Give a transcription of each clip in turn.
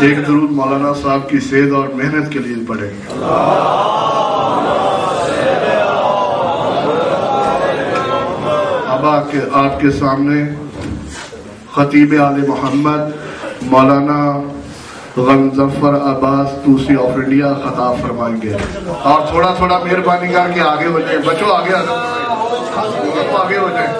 ایک درود مولانا صاحب کی صحت اور محنت کے لیے پڑھیں گے. اب آپ کے سامنے خطیب آل محمد مولانا غمظفر عباس توسی آف انڈیا خطاب فرمائیں گے. اور تھوڑا تھوڑا مہربانی کر کے آگے ہو جائیں بچوں, آگے آگے ہو جائیں.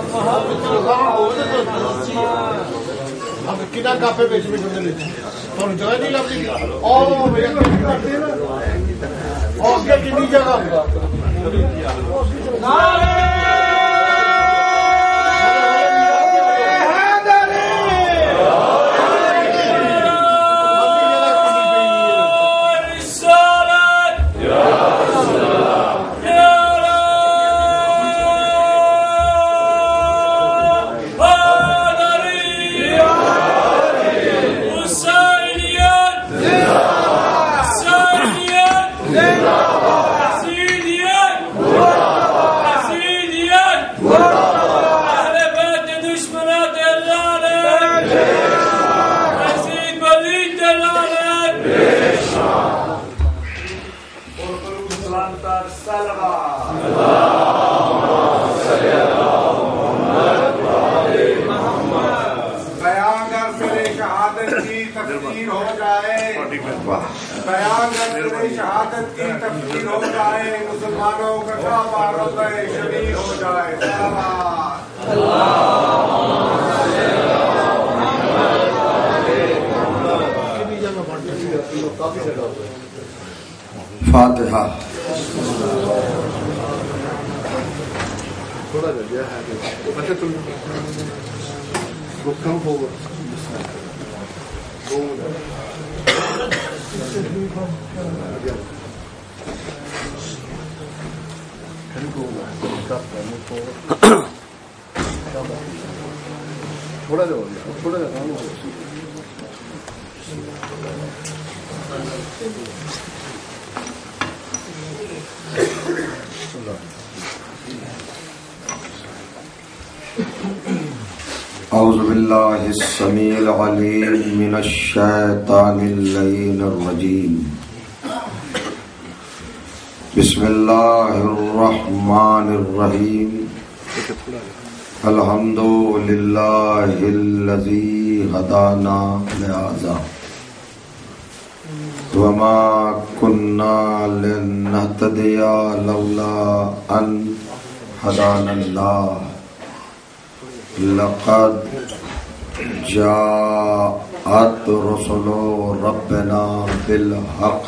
شہادت کی تفسیر ہو جائے, مسلمانوں کا کعبہ روضہ شریف ہو جائے. فاتحہ. تھوڑا جا اعوذ باللہ السمیع العلیم من الشیطان اللعین الرجیم. بسم اللہ الرحمن الرحیم. الحمد للہ الذی ہدانا لہذا وما كنا لنهتدي لولا ان هدانا الله لقد جاءت رسل ربنا بالحق.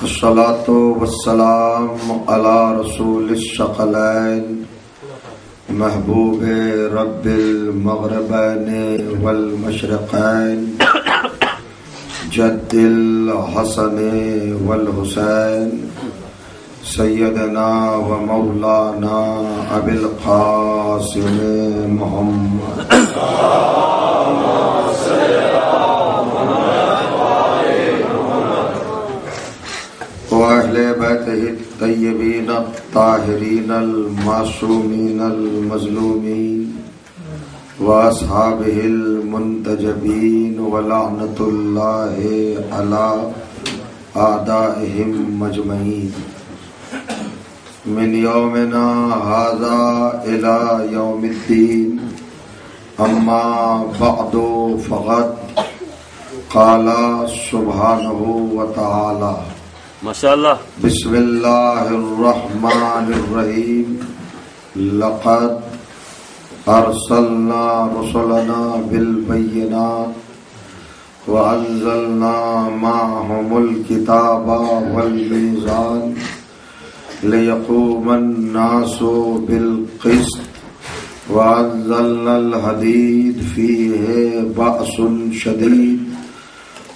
الصلاة والسلام على رسول الثقلين محبوب رب المغربين والمشرقين جد الحسن والحسين سیدنا و مولانا ابی القاسم محمد و اہل بیتہ الطیبین الطاہرین المعصومین المظلومین و اصحابہ المنتجبین ولعنۃ اللہ علی اعدائہم مجمعین من یومنا ھذا الی یوم الدین. اما بعد فقد قال سبحانہ وتعالی ماشاءاللہ بسم اللہ الرحمن الرحیم. لقد ارسلنا رسلنا بالبینات وانزلنا معهم الکتاب والمیزان ليقوم الناس بالقسط وأنزلنا الحديد فيه بأس شديد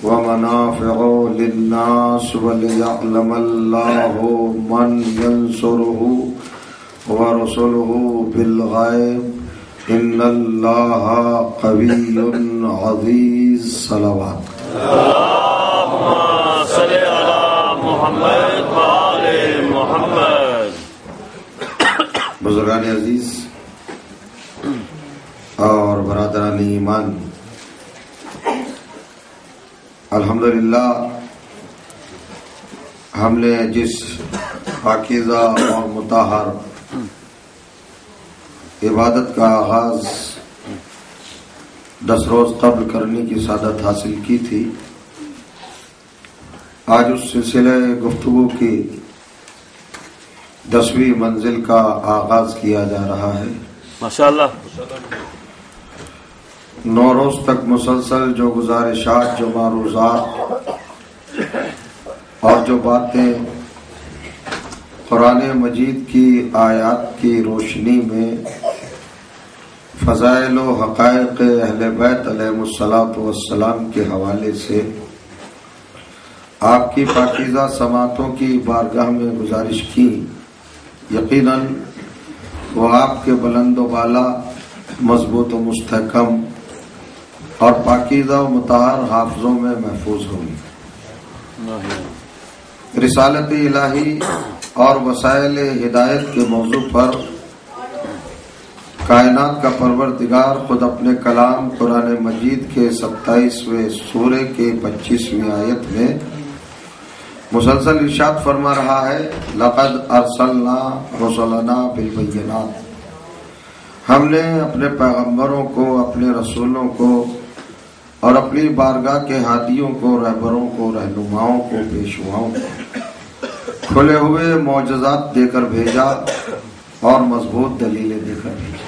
ومنافع للناس وليعلم الله من ينصره ورسله بالغيب إن الله قوي عزيز. صلوات. اللهم صل على محمد وآل محمد. بزرگان عزیز اور برادران ایمان، الحمدللہ ہم نے جس پاکیزہ اور مطہر عبادت کا آغاز 10 روز قبل کرنے کی سعادت حاصل کی تھی، آج اس سلسلے گفتگو کی 10ویں منزل کا آغاز کیا جا رہا ہے۔ ماشاءاللہ 9 روز تک مسلسل جو گزارشات، جو معروضات اور جو باتیں قرآن مجید کی آیات کی روشنی میں فضائل و حقائق اہل بیت علیہم الصلاۃ والسلام کے حوالے سے آپ کی پاکیزہ سماعتوں کی بارگاہ میں گزارش کی، یقیناً وہ آپ کے بلند و بالا، مضبوط و مستحکم اور پاکیزہ و مطہر حافظوں میں محفوظ ہوگی۔ رسالت الہی اور وسائل ہدایت کے موضوع پر کائنات کا پروردگار خود اپنے کلام قرآن مجید کے 27ویں سورے کے 25ویں آیت میں مسلسل ارشاد فرما رہا ہے، لقد ارسلنا رسلنا بالبینات، ہم نے اپنے پیغمبروں کو، اپنے رسولوں کو اور اپنی بارگاہ کے ہادیوں کو، رہبروں کو، رہنماؤں کو، پیشواؤں کو کھلے ہوئے معجزات دے کر بھیجا اور مضبوط دلیلیں دے کر بھیجا۔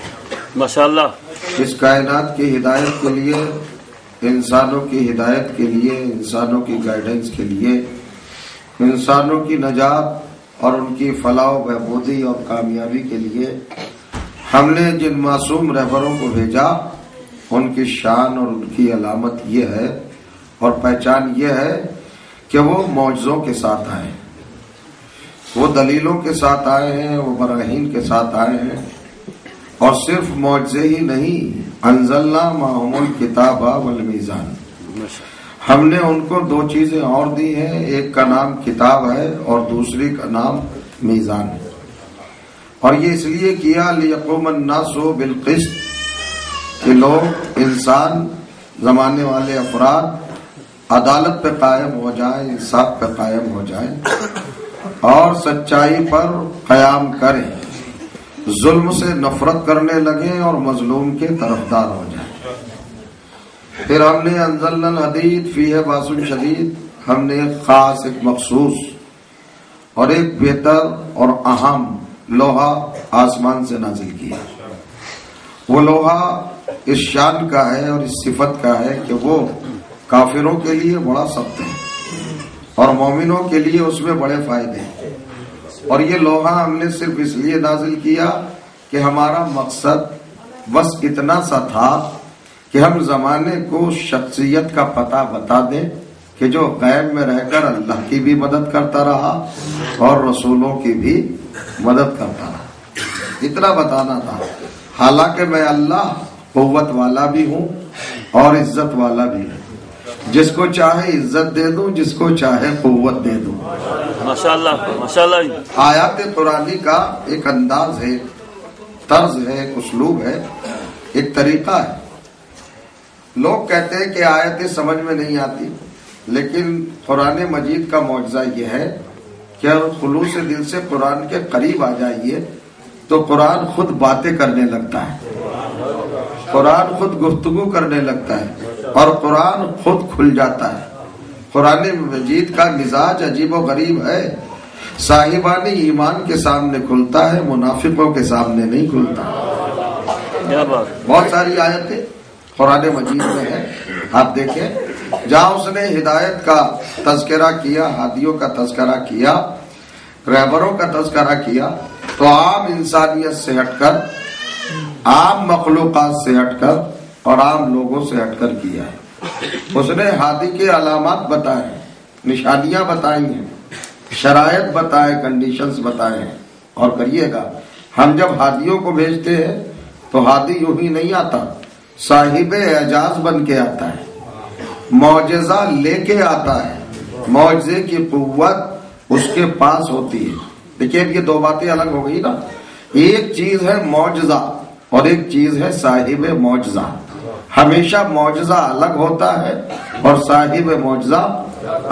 ماشاءاللہ اس کائنات کی ہدایت کے لیے، انسانوں کی ہدایت کے لیے، انسانوں کی گائیڈنس کے لیے، انسانوں کی نجات اور ان کی فلاح و بہبودی اور کامیابی کے لیے ہم نے جن معصوم رہبروں کو بھیجا، ان کی شان اور ان کی علامت یہ ہے اور پہچان یہ ہے کہ وہ معجزوں کے ساتھ آئے ہیں، وہ دلیلوں کے ساتھ آئے ہیں، وہ براہین کے ساتھ آئے ہیں، اور صرف معجزے ہی نہیں، انزلنا معہم الکتاب والمیزان، ہم نے ان کو 2 چیزیں اور دی ہیں، ایک کا نام کتاب ہے اور دوسری کا نام میزان ہے، اور یہ اس لیے کیا لیقوم الناس بالقسط کہ لوگ، انسان، زمانے والے افراد عدالت پہ قائم ہو جائیں، انصاف پہ قائم ہو جائیں اور سچائی پر قیام کریں، ظلم سے نفرت کرنے لگیں اور مظلوم کے طرفدار ہو جائیں۔ پھر ہم نے انزلنا الحدید فیہ باس شدید، ہم نے ایک خاص، ایک مخصوص اور ایک بہتر اور اہم لوہا آسمان سے نازل کیا۔ وہ لوہا اس شان کا ہے اور اس صفت کا ہے کہ وہ کافروں کے لیے بڑا سخت ہے اور مومنوں کے لیے اس میں بڑے فائدے ہیں، اور یہ لوہا ہم نے صرف اس لیے نازل کیا کہ ہمارا مقصد بس اتنا سا تھا کہ ہم زمانے کو شخصیت کا پتہ بتا دیں کہ جو غیب میں رہ کر اللہ کی بھی مدد کرتا رہا اور رسولوں کی بھی مدد کرتا رہا، اتنا بتانا تھا۔ حالانکہ میں اللہ قوت والا بھی ہوں اور عزت والا بھی ہوں، جس کو چاہے عزت دے دوں، جس کو چاہے قوت دے دوں۔ ماشاءاللہ ماشاءاللہ آیات قرآنی کا ایک انداز ہے، ایک طرز ہے، ایک اسلوب ہے، ایک طریقہ ہے۔ لوگ کہتے ہیں کہ آیتیں سمجھ میں نہیں آتی، لیکن قرآن مجید کا معجزہ یہ ہے کہ اگر خلوص دل سے قرآن کے قریب آ جائیے تو قرآن خود باتیں کرنے لگتا ہے، قرآن خود گفتگو کرنے لگتا ہے اور قرآن خود کھل جاتا ہے۔ قرآن مجید کا مزاج عجیب و غریب ہے، صاحبان ایمان کے سامنے کھلتا ہے، منافقوں کے سامنے نہیں کھلتا۔ کیا بات، بہت ساری آیتیں قرآن مجید میں ہیں، آپ دیکھیں جہاں اس نے ہدایت کا تذکرہ کیا، ہادیوں کا تذکرہ کیا، رہبروں کا تذکرہ کیا، تو عام انسانیت سے ہٹ کر، عام مخلوقات سے ہٹ کر اور عام لوگوں سے ہٹ کر کیا ہے۔ اس نے ہادی کے علامات بتائے، نشانیاں بتائی ہیں، شرائط بتائے، کنڈیشنز بتائے ہیں، اور کریے گا۔ ہم جب ہادیوں کو بھیجتے ہیں تو ہادی یوں ہی نہیں آتا، صاحب اعجاز بن کے آتا ہے، معجزہ لے کے آتا ہے، معجزے کی قوت اس کے پاس ہوتی ہے۔ دیکھیے یہ 2 باتیں الگ ہو گئی نا، ایک چیز ہے معجزہ اور ایک چیز ہے صاحب معجزہ۔ ہمیشہ معجزہ الگ ہوتا ہے اور صاحب معجزہ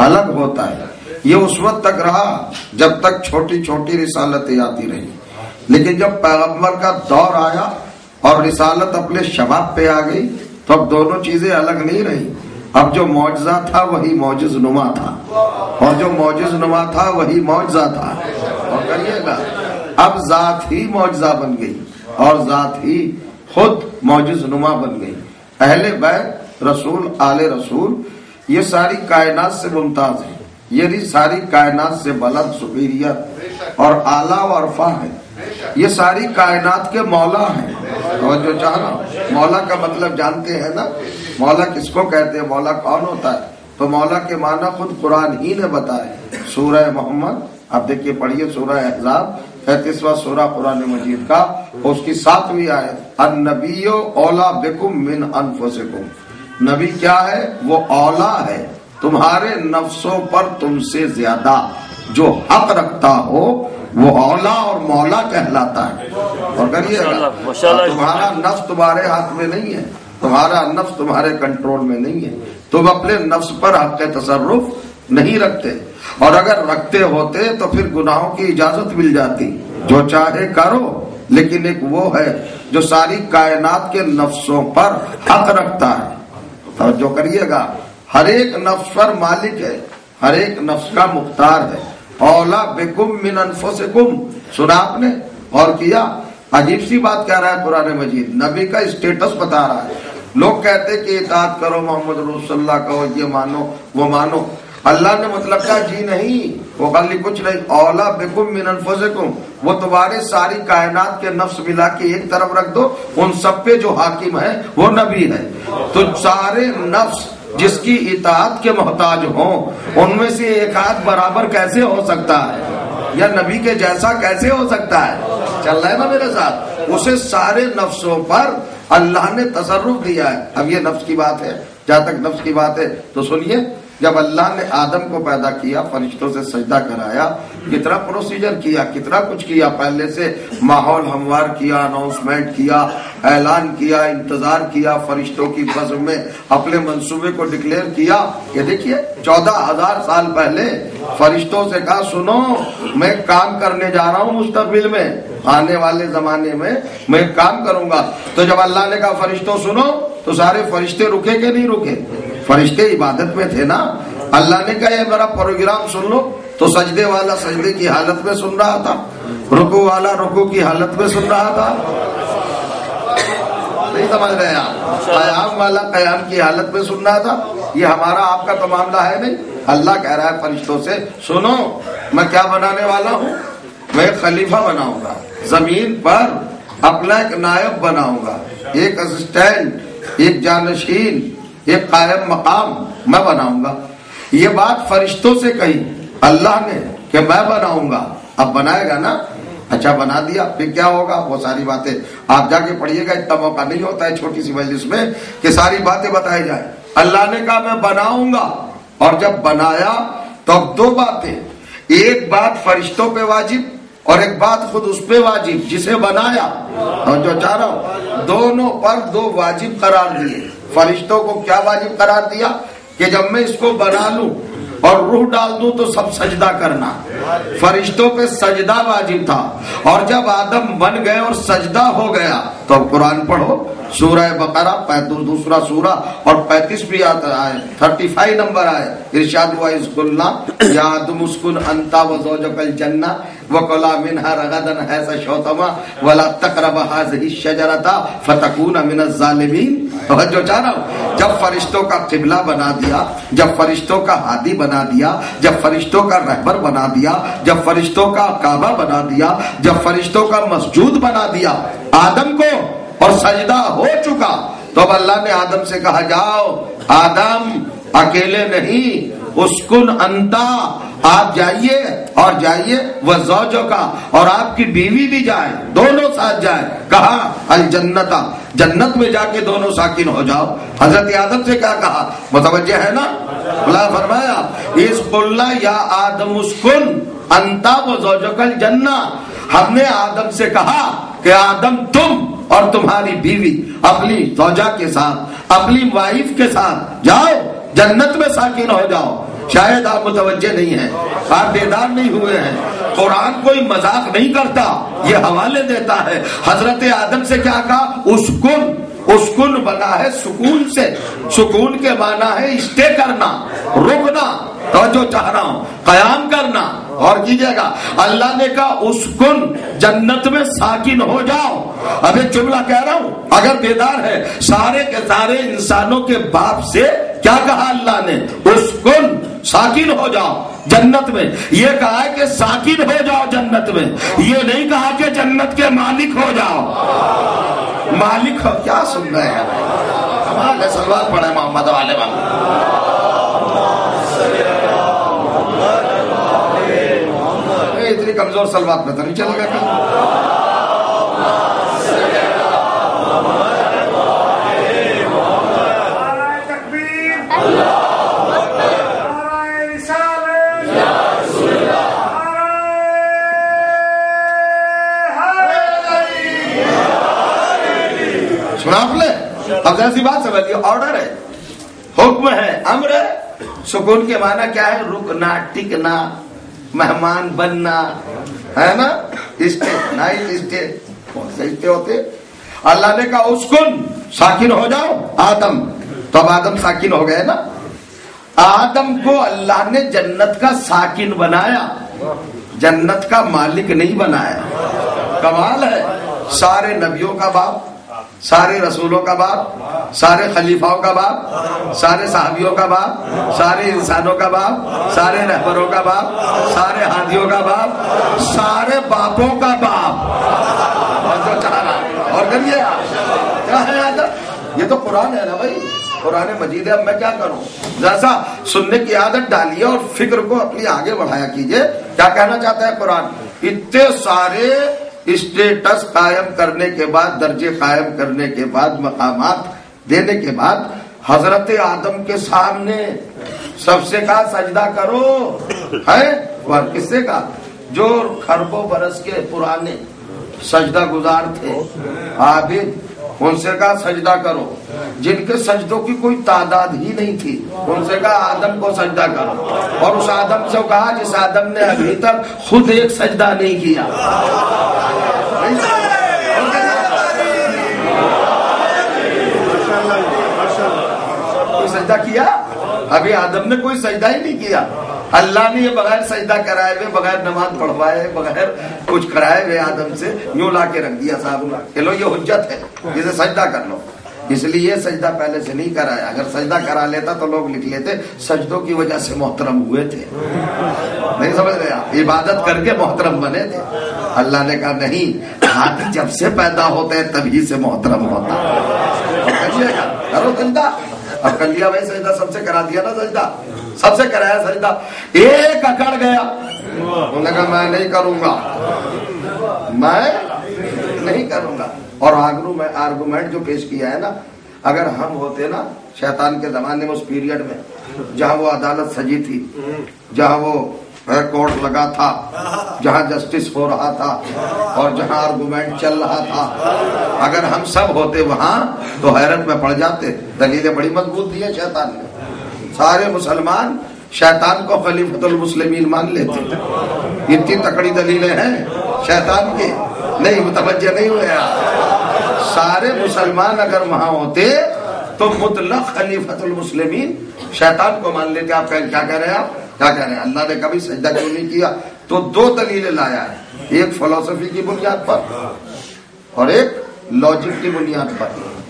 الگ ہوتا ہے. یہ اس وقت تک رہا جب تک چھوٹی چھوٹی رسالتیں آتی رہی، لیکن جب پیغمبر کا دور آیا اور رسالت اپنے شباب پہ آ گئی تو اب دونوں چیزیں الگ نہیں رہی. اب جو معجزہ تھا وہی معجز نما تھا، اور جو معجز نما تھا وہی معجزہ تھا. اور کریے گا اب ذات ہی معجزہ بن گئی اور ذات ہی خود معجز نما بن گئی. اہل بیت رسول آل رسول یہ ساری کائنات سے ممتاز ہے، یہ ساری کائنات سے بلند سپیریئر اور اعلیٰ و ارفع ہے. یہ ساری کائنات کے مولا ہیں. اور جو چاہنا مولا کا مطلب جانتے ہیں نا، مولا کس کو کہتے ہیں، مولا کون ہوتا ہے؟ تو مولا کے معنی خود قرآن ہی نے بتائے. سورہ محمد آپ دیکھیے پڑھیے، سورہ احزاب 33واں سورہ قرآن مجید کا، اس کی 7ویں آیت، النبی اولا بکم من انفسکم. نبی کیا ہے؟ وہ اولا ہے تمہارے نفسوں پر تم سے زیادہ. جو حق رکھتا ہو وہ اولا اور مولا کہلاتا ہے. اور کریے گا تمہارا نفس تمہارے ہاتھ میں نہیں ہے، تمہارا نفس تمہارے کنٹرول میں نہیں ہے. تم اپنے نفس پر حق تصرف نہیں رکھتے، اور اگر رکھتے ہوتے تو پھر گناہوں کی اجازت مل جاتی، جو چاہے کرو. لیکن ایک وہ ہے جو ساری کائنات کے نفسوں پر حق رکھتا ہے. توجہ کریے گا، ہر ایک نفس پر مالک ہے، ہر ایک نفس کا مختار ہے. اولا بکم من انفسکم سنا آپ نے. اور کیا عجیب سی بات کہہ رہا ہے قرآن مجید، نبی کا اسٹیٹس بتا رہا ہے. لوگ کہتے کہ اطاعت کرو محمد رسول اللہ کا، یہ مانو وہ مانو. اللہ نے مطلب کہا جی نہیں، وہ خالی کچھ نہیں. اولا بکم من انفسکم، وہ تمہارے ساری کائنات کے نفس ملا کے ایک طرف رکھ دو، ان سب پہ جو حاکم ہے وہ نبی ہے. تو سارے نفس جس کی اطاعت کے محتاج ہوں ان میں سے ایک آدھ برابر کیسے ہو سکتا ہے، یا نبی کے جیسا کیسے ہو سکتا ہے؟ چل رہا ہے نا میرے ساتھ؟ اسے سارے نفسوں پر اللہ نے تصرف دیا ہے. اب یہ نفس کی بات ہے، جہاں تک نفس کی بات ہے تو سنیے. جب اللہ نے آدم کو پیدا کیا، فرشتوں سے سجدہ کرایا، کتنا پروسیجر کیا، کتنا کچھ کیا. پہلے سے ماحول ہموار کیا، اناؤنسمنٹ کیا، اعلان کیا، انتظار کیا، فرشتوں کی بزم میں اپنے منصوبے کو ڈکلیئر کیا. یہ دیکھیے 14,000 سال پہلے فرشتوں سے کہا سنو میں کام کرنے جا رہا ہوں، مستقبل میں آنے والے زمانے میں میں کام کروں گا. تو جب اللہ نے کہا فرشتوں سنو تو سارے فرشتے رکے کہ نہیں رکے؟ فرشتے عبادت میں تھے نا. اللہ نے کہا یہ میرا پروگرام سن لو، تو سجدے والا سجدے کی حالت میں سن رہا تھا، رکوع والا رکوع کی حالت میں سن رہا تھا. نہیں سمجھ رہے آپ؟ قیام والا قیام کی حالت میں سن رہا تھا. یہ ہمارا آپ کا تو معاملہ ہے نہیں. اللہ کہہ رہا ہے فرشتوں سے سنو میں کیا بنانے والا ہوں، میں ایک خلیفہ بناؤں گا زمین پر، اپنا ایک نائب بناؤں گا، ایک اسسٹنٹ، ایک جانشین، ایک قائم مقام میں بناؤں گا. یہ بات فرشتوں سے کہی اللہ نے کہ میں بناؤں گا. اب بنائے گا نا، اچھا بنا دیا پھر کیا ہوگا؟ وہ ساری باتیں آپ جا کے پڑھیے گا. اتنا موقع نہیں ہوتا ہے چھوٹی سی مجلس میں کہ ساری باتیں بتائی جائیں. اللہ نے کہا میں بناؤں گا، اور جب بنایا تو اب دو باتیں، ایک بات فرشتوں پہ واجب اور ایک بات خود اس پہ واجب جسے بنایا. اور جو چاہ رہا ہوں دونوں پر دو واجب قرار دیے. فرشتوں کو کیا واجب قرار دیا کہ جب میں اس کو بنا لوں اور روح ڈال دوں تو سب سجدہ کرنا. فرشتوں پہ سجدہ واجب تھا. اور جب آدم بن گئے اور سجدہ ہو گیا تو اب قرآن پڑھو، سورہ بقرہ دوسرا سورہ اور 35 آئے، 35 نمبر آئے. ارشاد ہوا اذ قلنا یا آدم اسکن انت وزوجک الجنہ وکلا منہا رغدا حیث شئتما ولا تقربا هذه الشجرۃ فتکونا من الظالمین. توجہ چاہ رہا ہوں. جب فرشتوں کا قبلہ بنا دیا، جب فرشتوں کا ہادی بنا دیا، جب فرشتوں کا رہبر بنا دیا، جب فرشتوں کا کعبہ بنا دیا، جب فرشتوں کا مسجود بنا دیا آدم کو اور سجدہ ہو چکا، تو اب اللہ نے آدم سے کہا جاؤ آدم اکیلے نہیں، اسکن انتا آپ جائیے، اور جائیے وہ زوجوں کا اور آپ کی بیوی بھی جائے، دونوں ساتھ جائیں. کہا الجنتا، جنت میں جا کے دونوں ساکن ہو جاؤ. حضرت آدم سے کیا کہا؟ متوجہ ہے نا؟ اللہ فرمایا اذ قلنا یا آدم اسکن انتا و زوجک الجنہ. ہم نے آدم سے کہا کہ آدم تم اور تمہاری بیوی اپنی زوجہ کے ساتھ، اپنی وائف کے ساتھ جاؤ جنت میں ساکن ہو جاؤ. شاید آپ متوجہ نہیں ہیں، آپ بیدار نہیں ہوئے ہیں. قرآن کوئی مذاق نہیں کرتا، یہ حوالے دیتا ہے. حضرت آدم سے کیا کہا؟ اسکن. اسکن بنا ہے سکون سے. سکون کے معنی ہے اسٹے کرنا، رکنا. توجہ چاہ رہا ہوں، قیام کرنا. اور کیجئے گا، اللہ نے کہا اسکن، جنت میں ساکن ہو جاؤ. اب ایک جملہ کہہ رہا ہوں، اگر بیدار ہے، سارے کے سارے انسانوں کے باپ سے کیا کہا اللہ نے؟ اسکن، ساکن ہو جاؤ جنت میں. یہ کہا ہے کہ ساکن ہو جاؤ جنت میں، یہ نہیں کہا کہ جنت کے مالک ہو جاؤ. مالک ہو کیا سن رہے ہیں؟ ہمارے سلوات پڑھے محمد والے اتنی کمزور سلوات میں تو نہیں چلے گا کہ سنا آپ نے؟ اب ایسی بات سمجھ لیے، آرڈر ہے، حکم ہے، امر ہے. سکون کے معنی کیا ہے؟ رکنا، ٹکنا، مہمان بننا، ہے نا. اسٹے، نائٹ اسٹے، کون سے اسٹے ہوتے؟ اللہ نے کہا اسکن، ساکن ہو جاؤ آدم. تو اب آدم ساکن ہو گئے نا. آدم کو اللہ نے جنت کا ساکن بنایا، جنت کا مالک نہیں بنایا. کمال ہے. سارے نبیوں کا باپ، سارے رسولوں کا باپ، سارے خلیفاؤں کا باپ، سارے صحابیوں کا باپ، سارے انسانوں کا باپ، سارے رہبروں کا باپ، سارے ہادیوں کا باپ، سارے باپوں کا باپ. اور کریے کیا ہے عادت؟ یہ تو قرآن ہے نا بھائی، قرآن مجید ہے. اب میں کیا کروں؟ جیسا سننے کی عادت ڈالیے اور فکر کو اپنی آگے بڑھایا کیجئے. کیا کہنا چاہتا ہے قرآن؟ اتنے سارے اسٹیٹس قائم کرنے کے بعد، درجے قائم کرنے کے بعد، مقامات دینے کے بعد، حضرت آدم کے سامنے سب سے کہا سجدہ کرو ہے. اور کس سے کہا؟ جو خربوں برس کے پرانے سجدہ گزار تھے، عابد، ان سے کہا سجدہ کرو. جن کے سجدوں کی کوئی تعداد ہی نہیں تھی، ان سے کہا آدم کو سجدہ کرو. اور اس آدم سے کہا جس آدم نے ابھی تک خود ایک سجدہ نہیں کیا. کوئی سجدہ کیا؟ ابھی آدم نے کوئی سجدہ ہی نہیں کیا. اللہ نے یہ بغیر سجدہ کرائے ہوئے، بغیر نماز پڑھوائے، بغیر کچھ کرائے ہوئے آدم سے یوں لا کے رکھ دیا صاحب کہ لو یہ حجت ہے، اسے سجدہ کر لو. اس لیے سجدہ پہلے سے نہیں کرایا. اگر سجدہ کرا لیتا تو لوگ لکھ لیتے سجدوں کی وجہ سے محترم ہوئے تھے. نہیں سمجھ رہے آپ؟ عبادت کر کے محترم بنے تھے. اللہ نے کہا نہیں، ہاتھی جب سے پیدا ہوتے ہیں تبھی سے محترم ہوتا ہے. کرو سجدہ. اب کر لیا بھائی سجدہ، سب سے کرا دیا نا سجدہ، سب سے کرایا سجدہ. ایک اکڑ گیا، انہوں نے کہا میں نہیں کروں گا، میں نہیں کروں گا. اور آرگومنٹ جو پیش کیا ہے نا، اگر ہم ہوتے نا شیطان کے زمانے میں، اس پیریڈ میں جہاں وہ عدالت سجی تھی، جہاں وہ کورٹ لگا تھا، جہاں جسٹس ہو رہا تھا اور جہاں آرگومنٹ چل رہا تھا، اگر ہم سب ہوتے وہاں تو حیرت میں پڑ جاتے. دلیلیں بڑی مضبوط دی ہیں شیطان نے. سارے مسلمان شیطان کو خلیفۃ المسلمین مان لیتے. اتنی تکڑی دلیلیں ہیں شیطان کی. نہیں متوجہ نہیں ہوئے آپ؟ سارے مسلمان اگر وہاں ہوتے تو مطلق خلیفۃ المسلمین شیطان کو مان لیتے. آپ کیا کہہ رہے ہیں؟ آپ کیا کہہ رہے ہیں؟ اللہ نے کبھی سجدہ کیوں نہیں کیا؟ تو دو دلیلیں لایا ہے، ایک فلسفی کی بنیاد پر اور ایک لاجک کی بنیاد پر.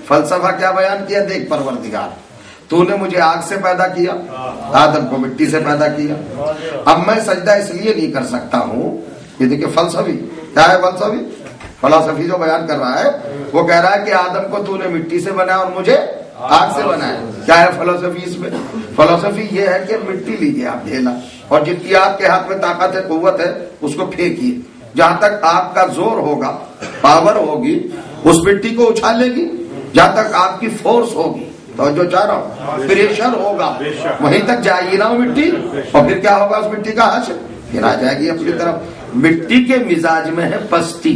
فلسفہ کیا بیان کیا؟ دیکھ پروردگار، تو نے مجھے آگ سے پیدا کیا، آدم کو مٹی سے پیدا کیا. اب میں سجدہ اس لیے نہیں کر سکتا ہوں. یہ دیکھیں فلسفی کیا ہے. فلسفی جو بیان کر رہا ہے وہ کہہ رہا ہے کہ آدم کو تو نے مٹی سے بنایا اور مجھے آگ سے بنایا. کیا ہے فلسفی اس میں؟ فلسفی یہ ہے کہ مٹی لیجیے آپ ڈھیلا، اور جتنی آپ کے ہاتھ میں طاقت ہے، قوت ہے، اس کو پھینکیے. جہاں تک آپ کا زور ہوگا، پاور ہوگی، اس مٹی کو اچھالے گی. جہاں تک آپ کی فورس ہوگی، تو جو چاہ رہا ہوں پریشر ہوگا، وہیں تک جائے گی نا وہ مٹی. اور پھر کیا ہوگا؟ اس مٹی کا حشر پھر آ جائے گی اپنی طرف. مٹی کے مزاج میں ہے پستی،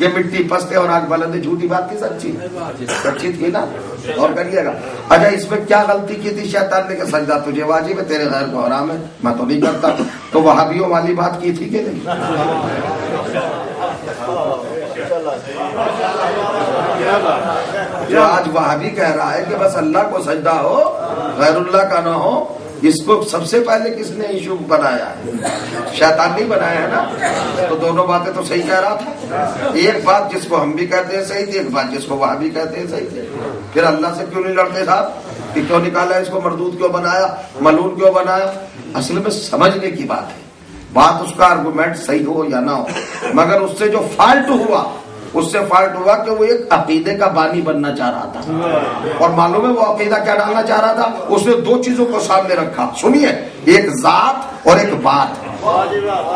یہ مٹی پستے اور آگ بلند ہے، جھوٹی بات تھی سچی؟ سچی تھی نا؟ اور کریے گا. اچھا اس میں کیا غلطی کی تھی شیطان نے کہ سجدہ تجھے واجب ہے تیرے غیر کو حرام ہے، میں تو نہیں کرتا. تو وہابیوں والی بات کی تھی کہ نہیں؟ جو آج وہابی کہہ رہا ہے کہ بس اللہ کو سجدہ ہو غیر اللہ کا نہ ہو، اس کو سب سے پہلے کس نے ایشو بنایا ہے؟ شیطان نہیں بنایا ہے نا. تو دونوں باتیں تو صحیح کہہ رہا تھا. ایک بات جس کو ہم بھی کہتے ہیں صحیح تھی، ایک بات جس کو وہابی کہتے ہیں صحیح تھی. پھر اللہ سے کیوں نہیں لڑتے صاحب کہ کیوں نکالا اس کو، مردود کیوں بنایا، ملعون کیوں بنایا؟ اصل میں سمجھنے کی بات ہے. بات اس کا آرگومنٹ صحیح ہو یا نہ ہو، مگر اس سے جو فالٹ ہوا، اس سے فالٹ ہوا کہ وہ ایک عقیدے کا بانی بننا چاہ رہا تھا. اور معلوم ہے وہ عقیدہ کیا ڈالنا چاہ رہا تھا؟ اس نے دو چیزوں کو سامنے رکھا. سنیے، ایک ذات اور ایک بات.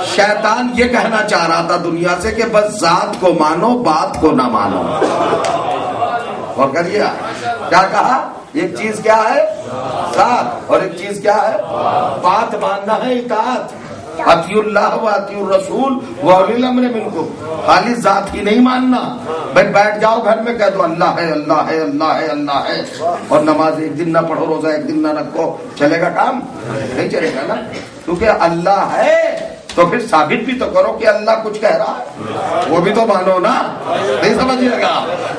شیطان یہ کہنا چاہ رہا تھا دنیا سے کہ بس ذات کو مانو، بات کو نہ مانو. اور کریے کیا کہا؟ ایک چیز کیا ہے ذات، اور ایک چیز کیا ہے بات. ماننا ہے اطاعت، اطیعوا اللہ و اطیعوا الرسول واولی الامر منکم. خالی ذات ہی نہیں ماننا. بھائی بیٹھ جاؤ گھر میں کہہ دو اللہ ہے اللہ ہے اللہ ہے اللہ ہے، اور نماز ایک دن نہ پڑھو، روزہ ایک دن نہ رکھو، چلے گا کام؟ نہیں چلے گا نا. کیونکہ اللہ ہے تو پھر ثابت بھی تو کرو کہ اللہ کچھ کہہ رہا ہے، وہ بھی تو مانو نا. نہیں سمجھیے گا؟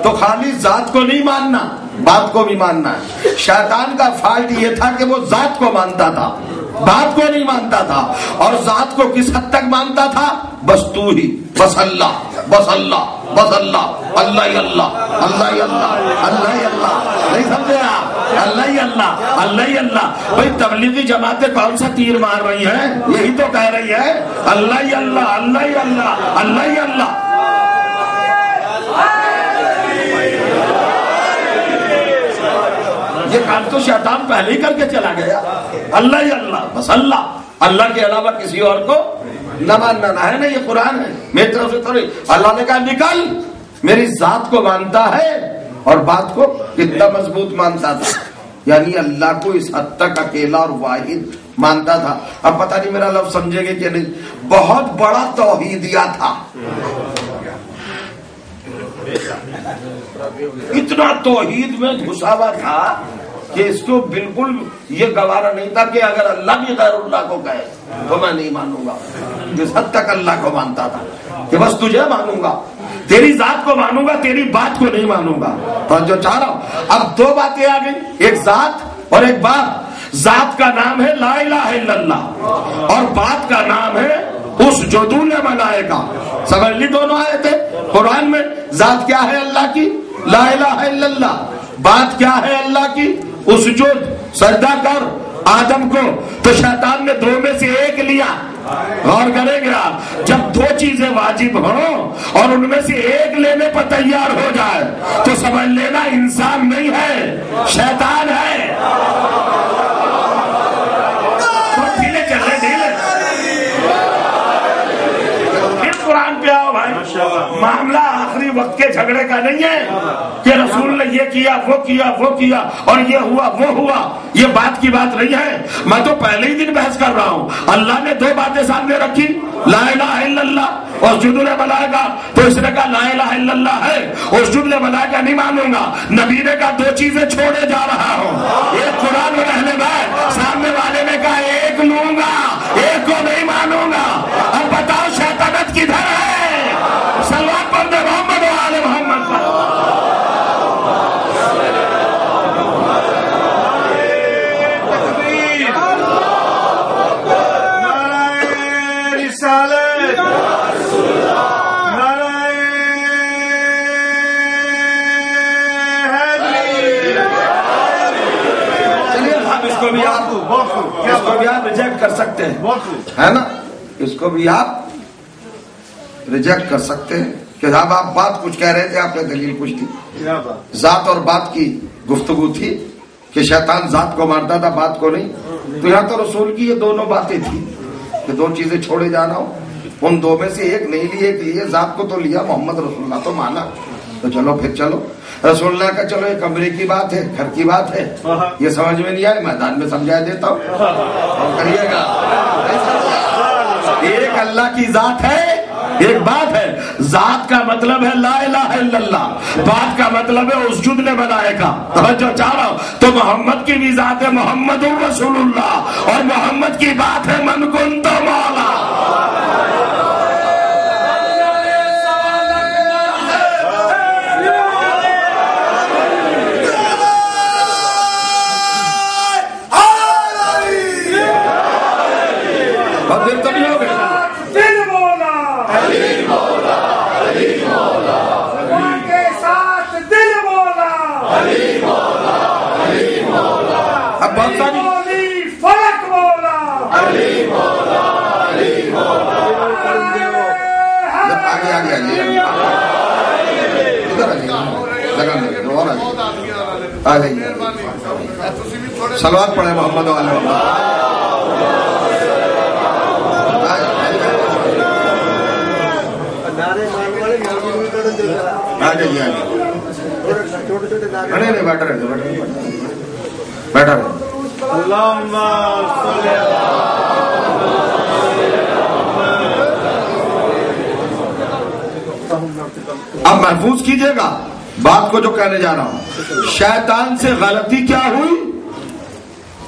تو خالی ذات کو نہیں ماننا، بات کو بھی ماننا ہے. شیطان کا فالٹ یہ تھا کہ وہ ذات کو مانتا تھا، بات کو نہیں مانتا تھا. اور ذات کو کس حد تک مانتا تھا؟ بس تو ہی، بس اللہ، بس اللہ، بس اللہ، اللہ ہی اللہ، اللہ ہی اللہ، اللہ ہی اللہ. نہیں سمجھے آپ؟ اللہ ہی اللہ، اللہ ہی اللہ. بھائی تبلیغی جماعتیں کون سا تیر مار رہی ہیں؟ یہی تو کہہ رہی ہے اللہ ہی اللہ، اللہ ہی اللہ، اللہ ہی اللہ. یہ کام تو شیطان پہلے ہی کر کے چلا گیا. اللہ ہی اللہ، بس اللہ، اللہ کے علاوہ کسی اور کو نہ ماننا ہے نا. یہ قرآن ہے، میری طرف سے تھوڑی. اللہ نے کہا نکل. میری ذات کو مانتا ہے اور بات کو کتنا مضبوط مانتا تھا، یعنی اللہ کو اس حد تک اکیلا اور واحد مانتا تھا. اب پتہ نہیں میرا لفظ سمجھے گے کہ نہیں. بہت بڑا توحیدیہ تھا، اتنا توحید میں گھسا ہوا تھا کہ اس کو بالکل یہ گوارا نہیں تھا کہ اگر اللہ بھی غیر اللہ کو کہے تو میں نہیں مانوں گا. جس حد تک اللہ کو مانتا تھا کہ بس تجھے مانوں گا، تیری ذات کو مانوں گا، تیری بات کو نہیں مانوں گا. تو جو چاہ رہا ہوں، اب دو باتیں آ گئی، ایک ذات اور ایک بات. ذات کا نام ہے لا الہ الا اللہ، اور بات کا نام ہے اس جدول ملائکہ. سمجھ لی دونوں آئے تھے قرآن میں. ذات کیا ہے اللہ کی؟ لا الہ الا اللہ. بات کیا ہے اللہ کی؟ اسجد، سجدہ کر آدم کو. تو شیطان نے دو میں سے ایک لیا. غور کریں گے آپ، جب دو چیزیں واجب ہوں اور ان میں سے ایک لینے پر تیار ہو جائے تو سمجھ لینا انسان نہیں ہے، شیطان ہے. قرآن پہ آؤ بھائی. معاملہ آخری وقت کے جھگڑے کا نہیں ہے کہ رسول نے یہ کیا وہ کیا وہ کیا اور یہ ہوا وہ ہوا. یہ بات کی بات نہیں ہے. میں تو پہلے ہی دن بحث کر رہا ہوں. اللہ نے دو باتیں سامنے رکھی، لا الہ الا اللہ اور اسجدوا للملائکہ. تو اس نے کہا لا الہ الا اللہ ہے، اسجدوا للملائکہ نہیں مانوں گا. نبی نے کہا دو چیزیں چھوڑے جا رہا ہوں، ایک قرآن اور اہل بیت. سامنے والے نے کہا ایک لوں گا، ایک کو نہیں مانوں گا. اب بتاؤ شیطانت کدھر ہے؟ صلوات پڑھتے محمد و آل محمد پر. اس کو بھی آپ ریجیکٹ کر سکتے ہیں، ہے نا. اس کو بھی آپ ریجیکٹ کر سکتے ہیں کہ صاحب آپ بات کچھ کہہ رہے تھے، آپ نے دلیل کچھ تھی. ذات اور بات کی گفتگو تھی کہ شیطان ذات کو مارتا تھا، بات کو نہیں. تو یہاں تو رسول کی یہ دونوں باتیں تھی کہ دو چیزیں چھوڑے جانا ہو. ان دو میں سے ایک نہیں لیے کہ یہ ذات کو تو لیا، محمد رسول اللہ تو مانا. تو چلو پھر چلو رسول اللہ کا، چلو یہ کمرے کی بات ہے، گھر کی بات ہے، یہ سمجھ میں نہیں آئے میدان میں سمجھا دیتا ہوں. اور کریے گا. ایک اللہ کی ذات ہے، ایک بات ہے ذات کا مطلب ہے لا الہ الا اللہ، بات کا مطلب ہے اسجد لملائکہ. توجہ چاہ رہا ہوں. تو محمد کی بھی ذات ہے محمد رسول اللہ، اور محمد کی بات ہے من کنت مولا. سلوات پڑھے محمد والے نہیں بیٹھا رہے بیٹھا رہے. اب محفوظ کیجئے گا بات کو جو کہنے جا رہا ہوں. شیطان سے غلطی کیا ہوئی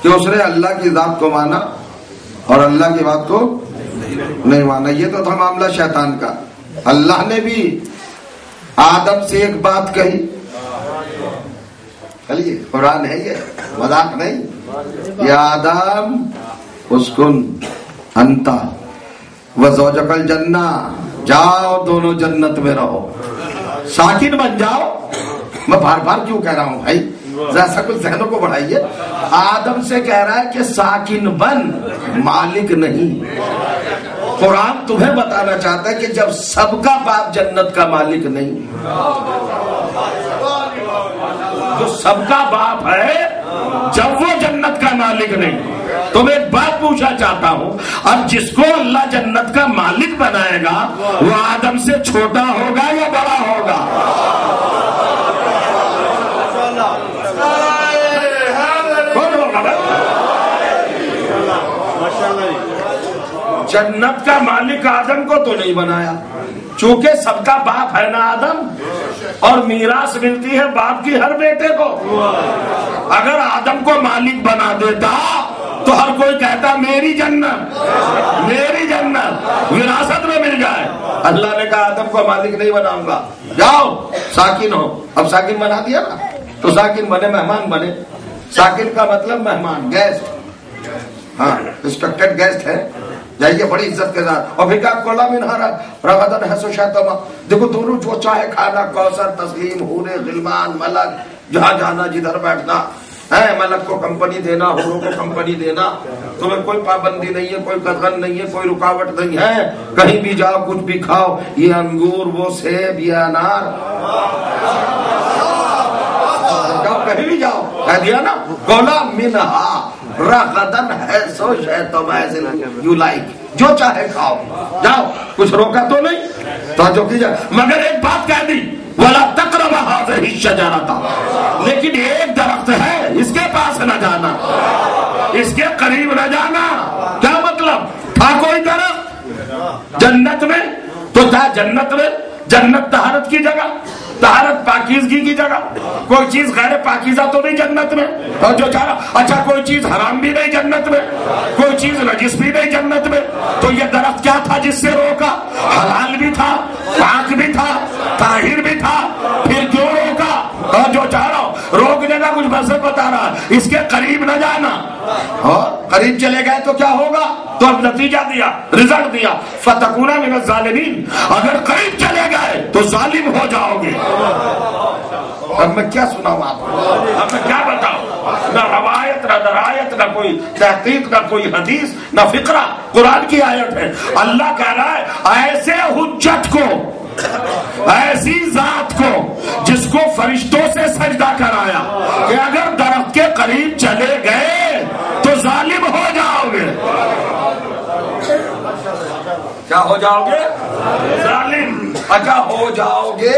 کہ اس نے اللہ کی ذات کو مانا اور اللہ کی بات کو نہیں مانا. یہ تو تھا معاملہ شیطان کا. اللہ نے بھی آدم سے ایک بات کہی. چلیے قرآن ہے یہ مذاق نہیں. یا آدم اسکن انتا وزوجک الجنہ، جاؤ دونوں جنت میں رہو، ساکن بن جاؤ. میں بار بار کیوں کہہ رہا ہوں بھائی، ذرا کچھ ذہنوں کو بڑھائیے. آدم سے کہہ رہا ہے کہ ساکن بن، مالک نہیں. قرآن تمہیں بتانا چاہتا ہے کہ جب سب کا باپ جنت کا مالک نہیں، جو سب کا باپ ہے جب وہ جنت کا مالک نہیں، تو میں ایک بات پوچھنا چاہتا ہوں، اب جس کو اللہ جنت کا مالک بنائے گا وہ آدم سے چھوٹا ہوگا یا بڑا ہوگا؟ جنت کا مالک آدم کو تو نہیں بنایا، چونکہ سب کا باپ ہے نا آدم، اور میراث ملتی ہے باپ کی ہر بیٹے کو. اگر آدم کو مالک بنا دیتا تو ہر کوئی کہتا میری جنت میری جنت وراثت میں مل جائے. اللہ نے کہا آدم کو مالک نہیں بناؤں گا، جاؤ ساکن ہو. اب ساکن بنا دیا نا تو ساکن بنے، مہمان بنے. ساکن کا مطلب مہمان، گیسٹ. ہاں ریسپیکٹڈ گیسٹ ہے، جائیے بڑی عزت کے ساتھ. اور پھر کہا کولا منہارا رغدن ہے سو شیطما. دیکھو دونوں جو چاہے کھانا، کوثر، تسلیم، حورے، غلمان، ملک، جہاں جانا جدھر بیٹھنا ہے. ملک کو کمپنی دینا، حوروں کو کمپنی دینا. تمہیں کوئی پابندی نہیں ہے، کوئی قدغن نہیں ہے، کوئی رکاوٹ نہیں ہے. کہیں بھی جاؤ کچھ بھی کھاؤ، یہ انگور وہ سیب یہ انار، جاؤ کہیں بھی جاؤ. کہہ دیا نا کولا منہا رغدن ہے سو شیطما یو لائک، جو چاہے کھاؤ جاؤ، کچھ روکا تو نہیں. تو جو کیجیے، مگر ایک بات کہہ دی وَلَا تَقْرَبَ هَٰذِهِ الشَّجَرَةَ، لیکن ایک درخت ہے اس کے پاس نہ جانا، اس کے قریب نہ جانا. کیا مطلب؟ تھا کوئی درخت جنت میں تو تھا جنت میں. جنت طہارت کی جگہ، طہارت پاکیزگی کی جگہ. کوئی چیز غیر پاکیزہ تو نہیں جنت میں. اور جو چاہا اچھا کوئی چیز حرام بھی نہیں جنت میں، کوئی چیز نجس بھی نہیں جنت میں. تو یہ درخت کیا تھا جس سے روکا؟ حلال بھی تھا، پاک بھی تھا، طاہر بھی تھا. پھر کیوں روکا؟ اور جو چاہ رہا ہوں روکنے کا کچھ مقصد بتا رہا، اس کے قریب نہ جانا. اور قریب چلے گئے تو کیا ہوگا؟ تو اب نتیجہ دیا، رزلٹ دیا فَتَكُونَ مِنَ الظَّالِمِينَ. اگر قریب چلے گئے تو ظالم ہو جاؤ گے. اب میں کیا سناؤں آپ کو، اب میں کیا بتاؤں؟ نہ روایت نہ درایت نہ کوئی تحقیق نہ کوئی حدیث نہ فقرہ، قرآن کی آیت ہے. اللہ کہہ رہا ہے ایسے حجت کو، ایسی ذات کو جس کو فرشتوں سے سجدہ کرایا کہ اگر درخت کے قریب چلے گئے تو ظالم ہو جاؤ گے. کیا ہو جاؤ گے؟ ظالم. اچھا ہو جاؤ گے.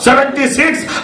76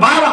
12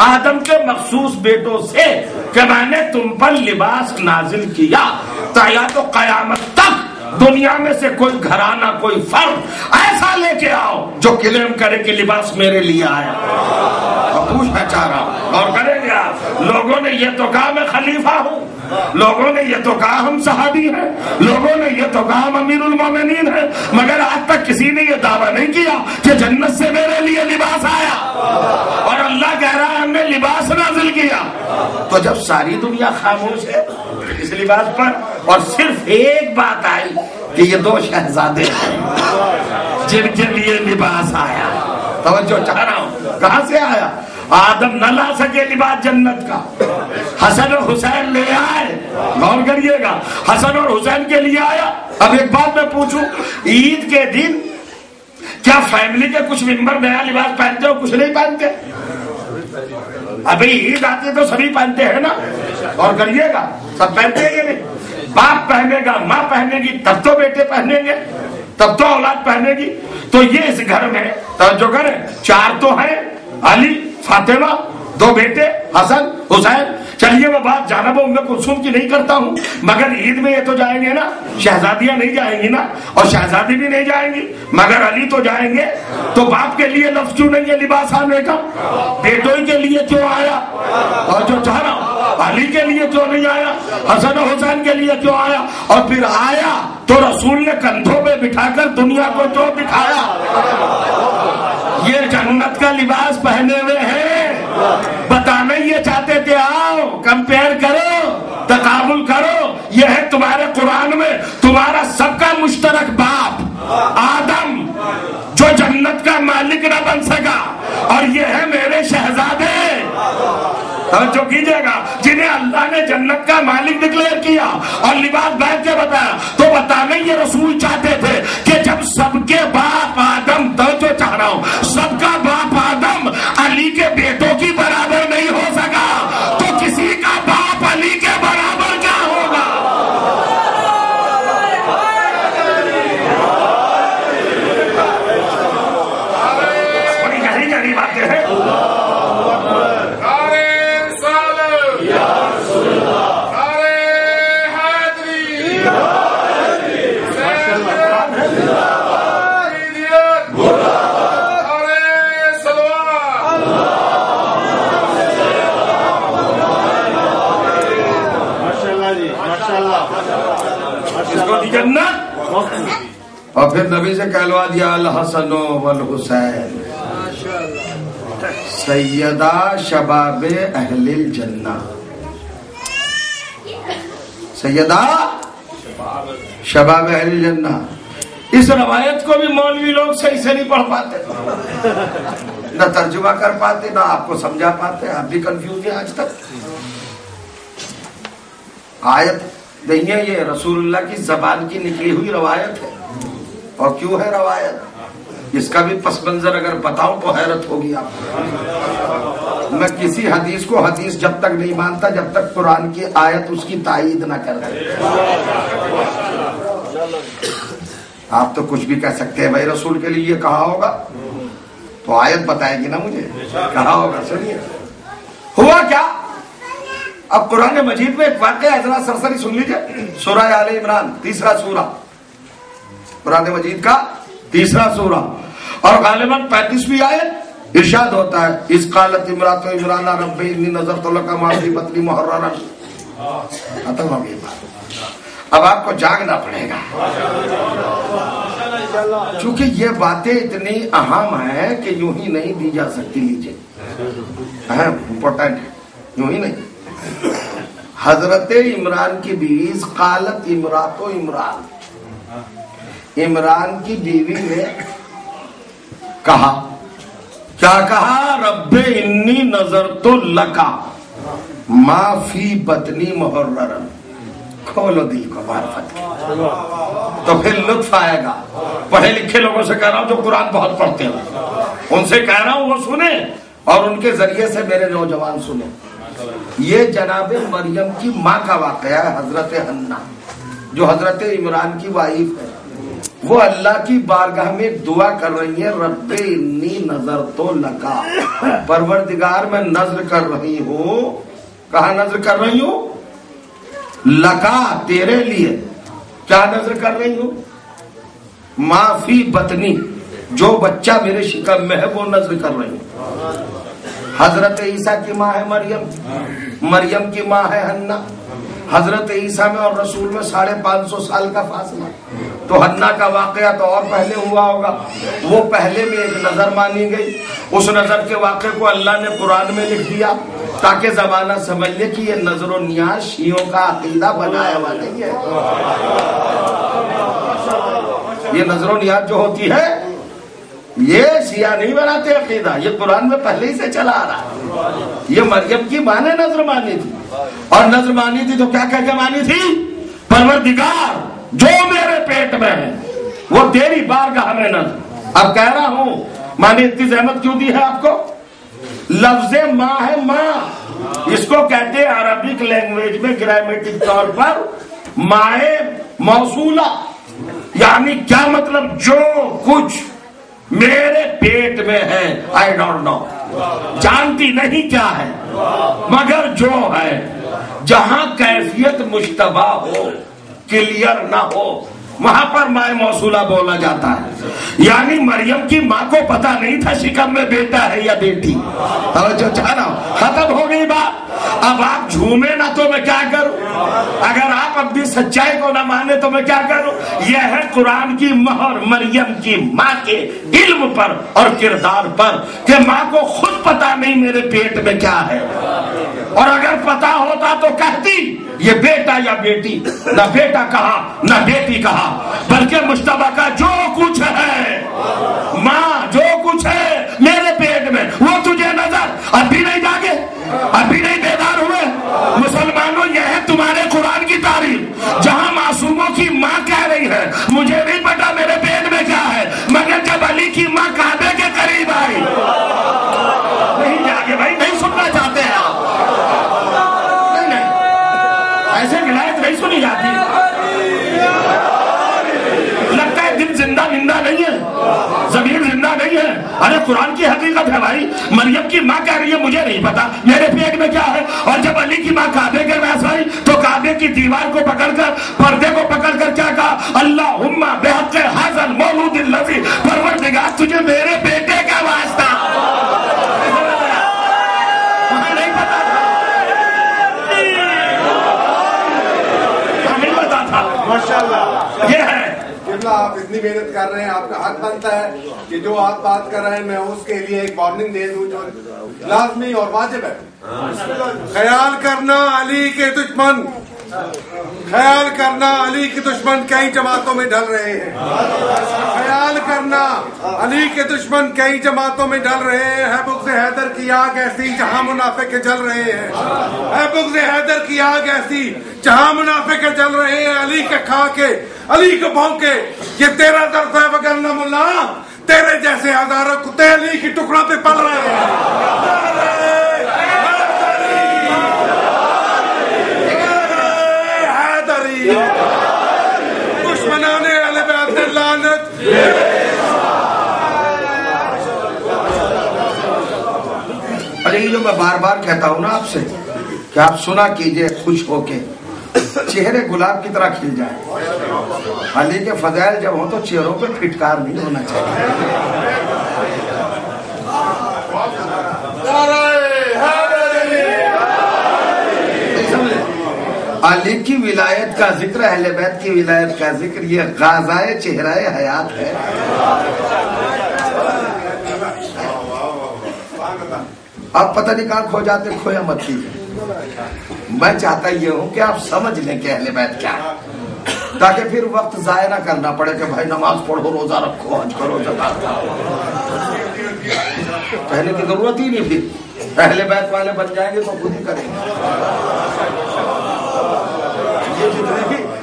آدم کے مخصوص بیٹوں سے کہ میں نے تم پر لباس نازل کیا تا تو قیامت تک دنیا میں سے کوئی گھرانہ کوئی فرد ایسا لے کے آؤ جو کلیم کرے کہ لباس میرے لیے آیا. پوچھنا چاہ رہا ہوں اور کریں گے آپ. لوگوں نے یہ تو کہا میں خلیفہ ہوں, لوگوں نے یہ تو کہا ہم صحابی ہیں, لوگوں نے یہ تو کہا ہم امیر المومنین ہیں, مگر آج تک کسی نے یہ دعویٰ نہیں کیا کہ جنت سے میرے لیے لباس آیا. اور اللہ کہہ رہا ہے ہم نے لباس نازل کیا. تو جب ساری دنیا خاموش ہے اس لباس پر اور صرف ایک بات آئی کہ یہ دو شہزادے ہیں جن کے لیے لباس آیا. توجہ چاہ رہا ہوں کہاں سے آیا؟ آدم نہ لا سکے لباس جنت کا, حسن اور حسین لے آئے. غور کریے گا, حسن اور حسین کے لیے آیا. اب ایک بات میں پوچھوں, عید کے دن کیا فیملی کے کچھ ممبر نیا لباس پہنتے ہو کچھ نہیں پہنتے؟ ابھی عید آتی ہے تو سبھی پہنتے ہیں نا. اور کریے گا سب پہنتے ہیں کہ نہیں؟ باپ پہنے گا, ماں پہنے گی, تب تو بیٹے پہنیں گے, تب تو اولاد پہنے گی. تو یہ اس گھر میں توجہ کریں, چار تو ہیں, علی, فاطمہ, دو بیٹے حسن حسین. چلیے وہ بات جانب ام کلثوم کی نہیں کرتا ہوں, مگر عید میں یہ تو جائیں گے نا, شہزادیاں نہیں جائیں گی نا, اور شہزادی بھی نہیں جائیں گی, مگر علی تو جائیں گے. تو باپ کے لیے لفظ کیوں نہیں ہے لباس آنے کا؟ بیٹوں کے لیے کیوں آیا؟ اور جو چاہ رہا ہوں علی کے لیے کیوں نہیں آیا, حسن و حسین کے لیے کیوں آیا؟ اور پھر آیا تو رسول نے کندھوں پہ بٹھا کر دنیا کو کیوں بٹھایا؟ یہ جنت کا لباس پہنے ہوئے ہیں, بتانا یہ چاہتے تھے آؤ کمپیئر کرو, تقابل کرو. یہ ہے تمہارے قرآن میں تمہارا سب کا مشترک باپ آدم جو جنت کا مالک نہ بن سکا, اور یہ ہے میرے شہزادے جو کیجئے گا جنہیں اللہ نے جنت کا مالک ڈکلیئر کیا اور لباس پہن کے بتایا. تو بتانے یہ رسول چاہتے تھے کہ جب سب کے باپ آدم, تو جو چاہ رہا ہوں سب کا باپ آدم علی کے بیٹوں کی برابر نہیں ہو سکا, تو کسی کا باپ علی کے برابر کیا ہوگا؟ بڑی گہری گہری باتیں ہیں. اور پھر نبی سے کہلوا دیا الحسن والحسین سیدہ شباب اہل الجنہ. سیدہ شباب اہل الجنہ. اس روایت کو بھی مولوی لوگ صحیح سے نہیں پڑھ پاتے, نہ ترجمہ کر پاتے, نہ آپ کو سمجھا پاتے. آپ بھی کنفیوز ہیں آج تک. آیت نہیں ہے, یہ رسول اللہ کی زبان کی نکلی ہوئی روایت ہے. اور کیوں ہے روایت, اس کا بھی پس منظر اگر بتاؤں تو حیرت ہوگی آپ کو. میں کسی حدیث کو حدیث جب تک نہیں مانتا جب تک قرآن کی آیت اس کی تائید نہ کر دے. آپ تو کچھ بھی کہہ سکتے ہیں بھائی رسول کے لیے یہ کہا ہوگا, تو آیت بتائے گی نا مجھے کہا ہوگا. سنیے ہوا کیا. اب قرآن مجید میں ایک واقعہ ہے, ذرا سرسری سن لیجئے. سورہ آل عمران, تیسرا سورہ, قرآن مجید کا تیسرا سورہ, اور غالباً 35ویں آیت. ارشاد ہوتا ہے اذ قالت امرأۃ عمران رب انی نذرت لک ما فی بطنی محررا. ختم ہو گئی بات. اب آپ کو جاگنا پڑے گا, چونکہ یہ باتیں اتنی اہم ہیں کہ یوں ہی نہیں دی جا سکتی. لیجیے اہم امپورٹنٹ ہے, یوں ہی نہیں. حضرت عمران کی بیوی قالت امرأۃ عمران, عمران کی بیوی نے کہا, کیا کہا؟ رب انی نذرت لک ما فی بطنی محررا. کھولو دل کو معرفت کی, تو پھر لطف آئے گا. پڑھے لکھے لوگوں سے کہہ رہا ہوں جو قرآن بہت پڑھتے ہیں, ان سے کہہ رہا ہوں وہ سنیں, اور ان کے ذریعے سے میرے نوجوان سنیں. یہ جناب مریم کی ماں کا واقعہ ہے, حضرت حنا جو حضرت عمران کی وائف ہے. وہ اللہ کی بارگاہ میں دعا کر رہی ہیں، رب انی نظر تو لکا، پروردگار میں نظر کر رہی ہوں. کہاں نظر کر رہی ہوں؟ لکا، تیرے لیے. کیا نظر کر رہی ہوں؟ ما فی بطنی، جو بچہ میرے شکم میں ہے وہ نظر کر رہی ہوں. حضرت عیسیٰ کی ماں ہے مریم کی ماں ہے حنا. حضرت عیسیٰ میں اور رسول میں 550 سال کا فاصلہ، تو حنا کا واقعہ تو اور پہلے ہوا ہوگا. وہ پہلے میں ایک نظر مانی گئی، اس نظر کے واقعے کو اللہ نے قرآن میں لکھ دیا تاکہ زمانہ سمجھ لے کہ یہ نظر و نیاز شیعوں کا عقیدہ بنایا ہوا نہیں ہے. یہ نظر و نیاز جو ہوتی ہے یہ شیعہ نہیں بناتے عقیدہ، یہ قرآن میں پہلے ہی سے چلا آ رہا ہے. یہ مریم کی ماں نے نظر مانی تھی، اور نظر مانی تھی تو کیا کہہ کے مانی تھی؟ پروردگار جو میرے پیٹ میں ہے وہ تیری بارگاہ میں نظر. اب کہہ رہا ہوں ماں نے اتنی زحمت کیوں دی ہے آپ کو؟ لفظ ماں ہے ماں، اس کو کہتے ہیں عربک لینگویج میں گرامیٹک طور پر مائے موصولہ. یعنی کیا مطلب؟ جو کچھ میرے پیٹ میں ہے، آئی ڈونٹ نو، جانتی نہیں کیا ہے، مگر جو ہے. جہاں کیفیت مشتبہ ہو، کلیئر نہ ہو، وہاں پر مائے موصولہ بولا جاتا ہے. یعنی مریم کی ماں کو پتا نہیں تھا شکم میں بیٹا ہے یا بیٹی. توجہ چاہنا، ختم ہو گئی بات. اب آپ جھومے نہ تو میں کیا کروں؟ اگر آپ اپنی سچائی کو نہ مانے تو میں کیا کروں؟ یہ ہے قرآن کی مہر مریم کی ماں کے علم پر اور کردار پر کہ ماں کو خود پتا نہیں میرے پیٹ میں کیا ہے، اور اگر پتا ہوتا تو کہتی یہ بیٹا یا بیٹی. نہ بیٹا کہا نہ بیٹی کہا، بلکہ مشتبہ کا جو کچھ ہے ماں، جو کچھ ہے میرے پیٹ میں وہ تجھے نظر. ابھی نہیں جاگے، ابھی نہیں بیدار ہوئے مسلمانوں. یہ ہے تمہارے قرآن کی تعریف، جہاں معصوموں کی ماں کہہ رہی ہے مجھے نہیں پتا میرے پیٹ میں کیا ہے، مگر جب علی کی ماں کعبے کے قریب آئی. نہیں جاگے بھائی، نہیں سننا چاہتے ہیں آپ؟ ایسے ولایت نہیں سنی جاتی. لگتا ہے دل زندہ نندہ نہیں ہے، ضمیر زندہ نہیں ہے. ارے قرآن کی حقیقت ہے بھائی. مریم کی ماں کہہ رہی ہے مجھے نہیں پتا میرے پیٹ میں کیا ہے، اور جب علی کی ماں کعبے کے پاس آئی تو کعبے کی دیوار کو پکڑ کر، پردے کو پکڑ کر کیا کہا؟ اللہم بحق ھذا المولود الذی، پروردگار تجھے میرے بیٹے کا واسطہ. یہ ہے آپ اتنی محنت کر رہے ہیں، آپ کا حق بنتا ہے کہ جو آپ بات کر رہے ہیں میں اس کے لیے ایک وارننگ دے دوں جو لازمی اور واجب ہے. خیال کرنا علی کے دشمن، خیال کرنا علی کے دشمن کئی جماعتوں میں ڈل رہے ہیں. خیال کرنا علی کے دشمن کئی جماعتوں میں ڈل رہے ہیں. ہے بغض حیدر کی آگ ایسی جہاں منافق جل رہے ہیں. ہے بغض حیدر کی آگ ایسی جہاں منافق جل رہے ہیں. علی کے کھا کے، علی کو بھونکے، یہ تیرا درد ہے وگرنہ ملا تیرے جیسے ہزاروں کتے علی کی ٹکڑوں پہ پل رہے ہیں. دشمنان اہل بیت لعنت. ارے یہ جو میں بار بار کہتا ہوں نا آپ سے کہ آپ سنا کیجئے خوش ہو کے، چہرے گلاب کی طرح کھل جائے. علی کے فضائل جب ہوں تو چہروں پہ پھٹکار نہیں ہونا چاہیے. علی کی ولایت کا ذکر، اہل بیت کی ولایت کا ذکر، یہ غازائے چہرہ حیات ہے. آپ پتہ نہیں کہاں کھو جاتے، کھویا مت کیجیے. میں چاہتا یہ ہوں کہ آپ سمجھ لیں کہ اہل بیت کیا ہے، تاکہ پھر وقت ضائع نہ کرنا پڑے کہ بھائی نماز پڑھو، روزہ رکھو، حج کرو، زکات کہنے کی ضرورت ہی نہیں. پھر اہل بیت والے بن جائیں گے تو خود ہی کریں گے.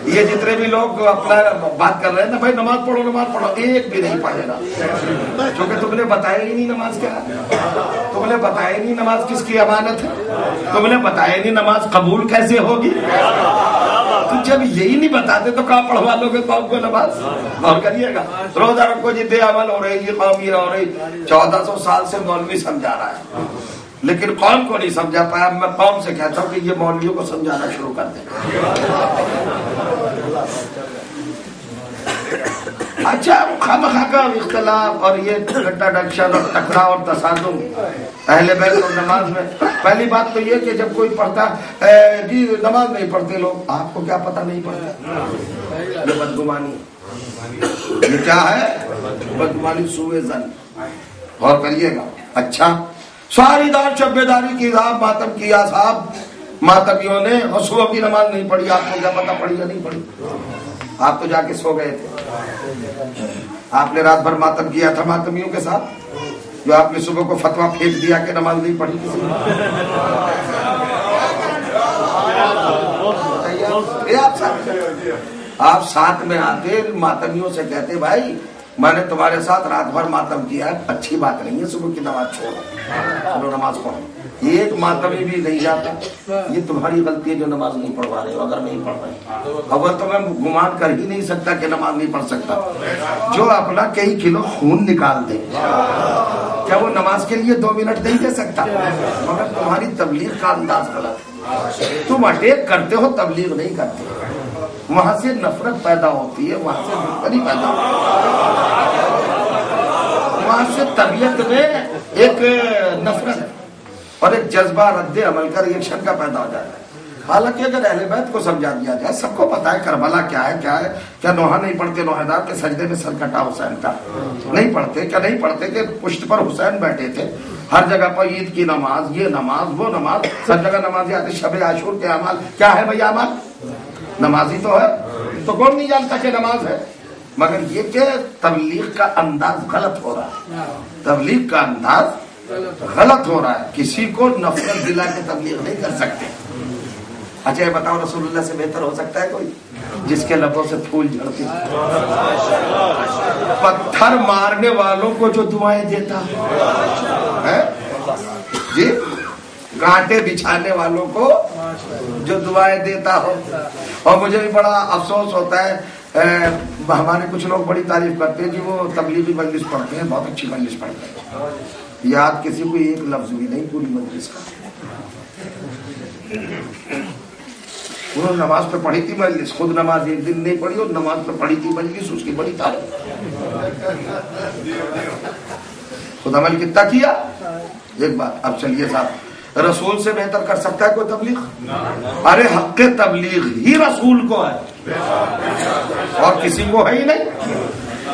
یہ جتنے بھی لوگ اپنا بات کر رہے ہیں نا بھائی نماز پڑھو، ایک بھی نہیں پڑھے گا، کیونکہ تم نے بتایا ہی نہیں نماز کیا ہے، تم نے بتایا ہی نہیں نماز کس کی امانت ہے، تم نے بتایا ہی نہیں نماز قبول کیسے ہوگی۔ تو جب یہی نہیں بتاتے تو کہاں پڑھوا لو گے قوم کو نماز؟ غور کریے گا، روزہ رکھو جی بے عمل ہو رہی، یہ قوم یہ ہو رہی، 1400 سال سے مولوی سمجھا رہا ہے لیکن قوم کو نہیں سمجھا پایا۔ میں قوم سے کہتا ہوں کہ یہ مولویوں کو سمجھانا شروع کر دیں۔ اچھا خواہ کا اختلاف اور یہ کنٹراڈکشن اور ٹکراؤ اور تصادم اہل بیت اور نماز میں، پہلی بات تو یہ کہ جب کوئی پڑھتا جی نماز نہیں پڑھتے لوگ، آپ کو کیا پتہ نہیں پڑھتے؟ یہ بدگمانی، یہ کیا ہے؟ بدگمانی، سوء ظن۔ غور کریے گا۔ اچھا ساری دار شب داری کی صاحب ماتم کیا، صاحب ماتمیوں نے اور صبح کی نماز نہیں پڑھی، آپ کو کیا پتہ پڑھی یا نہیں پڑھی؟ آپ تو جا کے سو گئے تھے، آپ نے رات بھر ماتم کیا تھا ماتمیوں کے ساتھ، جو آپ نے صبح کو فتویٰ پھینک دیا کہ نماز نہیں پڑھی کسی نے۔ آپ ساتھ میں آتے ماتمیوں سے کہتے بھائی میں نے تمہارے ساتھ رات بھر ماتم کیا، اچھی بات نہیں ہے، صبح کی نماز چھوڑو، چلو نماز پڑھو۔ ایک ماتمی بھی نہیں جاتا، یہ تمہاری غلطی ہے جو نماز نہیں پڑھوا رہے ہو، اگر نہیں پڑھ رہے اول تو میں گمان کر ہی نہیں سکتا کہ نماز نہیں پڑھ سکتا۔ جو اپنا کئی کلو خون نکال دے کیا وہ نماز کے لیے 2 منٹ نہیں دے سکتا؟ مگر تمہاری تبلیغ کا انداز غلط ہے، تم اٹیک کرتے ہو، تبلیغ نہیں کرتے، وہاں سے نفرت پیدا ہوتی ہے، وہاں سے دشمنی پیدا ہوتی ہے، وہاں سے طبیعت میں ایک نفرت اور ایک جذبہ رد عمل کا ریئیکشن کا پیدا ہو جاتا ہے۔ حالانکہ اگر اہل بیت کو سمجھا دیا جائے، سب کو پتا ہے کربلا کیا ہے، کیا نوحہ نہیں پڑھتے نوحیدار کے سجدے میں سر کٹا حسین کا، نہیں پڑھتے، کیا نہیں پڑھتے کہ پشت پر حسین بیٹھے تھے، ہر جگہ پر عید کی نماز، یہ نماز وہ نماز، سب جگہ نماز آتی، شب عاشور کے اعمال کیا ہے بھائی؟ اعمال نمازی تو ہے، تو کون نہیں جانتا کہ نماز ہے؟ مگر یہ کہ تبلیغ کا انداز غلط ہو رہا ہے، تبلیغ کا انداز غلط ہو رہا ہے، کسی کو نفرت دلا کے تبلیغ نہیں کر سکتے۔ اچھا یہ بتاؤ رسول اللہ سے بہتر ہو سکتا ہے کوئی جس کے لبوں سے پھول جھڑتے؟ پتھر مارنے والوں کو جو دعائیں دیتا ہے جی، کانٹے بچھانے والوں کو جو دعائیں دیتا ہو۔ اور مجھے بھی بڑا افسوس ہوتا ہے، ہمارے کچھ لوگ بڑی تعریف کرتے ہیں جی وہ تبلیغی مجلس پڑھتے ہیں، بہت اچھی مجلس پڑھتے ہیں، یاد کسی کو ایک لفظ بھی نہیں پوری مجلس کا۔ انہوں نے نماز پہ پڑھی تھی مجلس، خود نماز ایک دن نہیں پڑھی اور نماز پہ پڑھی تھی مجلس، اس کی بڑی تعریف، خود عمل کتنا کیا۔ ایک بات اب چلیے صاحب، رسول سے بہتر کر سکتا ہے کوئی تبلیغ؟ ارے حق تبلیغ ہی رسول کو ہے اور کسی کو ہے ہی نہیں۔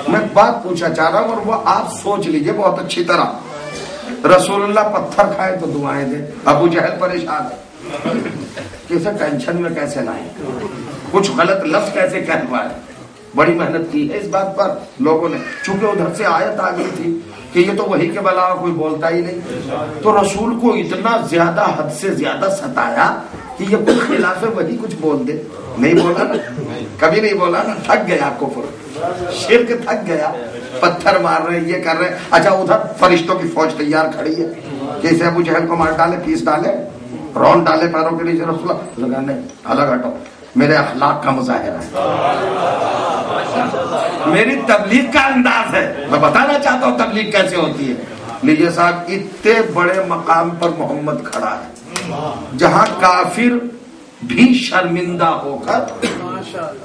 میں بات پوچھنا چاہ رہا ہوں اور وہ آپ سوچ لیجئے بہت اچھی طرح، رسول اللہ پتھر کھائے تو دعائیں دے، ابو جہل پریشان ہے، کیسے ٹینشن میں کیسے لائیں، کچھ غلط لفظ کیسے کہلوائے، بڑی محنت کی ہے اس بات پر لوگوں نے، چونکہ ادھر سے آیت آ گئی تھی کہ یہ تو وہی کے بلاوا کوئی بولتا ہی نہیں، تو رسول کو اتنا زیادہ حد سے زیادہ ستایا کہ یہ کوئی خلاف وہی کچھ بول دے، نہیں بولا نا، کبھی نہیں بولا نا، تھک گیا کفر شرک، تھک گیا، پتھر مار رہے یہ کر رہے۔ اچھا ادھر فرشتوں کی فوج تیار کھڑی ہے کہ اسے ابو جہل کو مار ڈالے، پیس ڈالے، رون ڈالے پیروں کے نیچے، رسول اللہ لگا نہیں، الگ ہٹو، میرے اخلاق کا مظاہرہ ہے، میری تبلیغ کا انداز ہے، میں بتانا چاہتا ہوں تبلیغ کیسے ہوتی ہے۔ لیجیے صاحب، اتنے بڑے مقام پر محمد کھڑا ہے جہاں کافر بھی شرمندہ ہو کر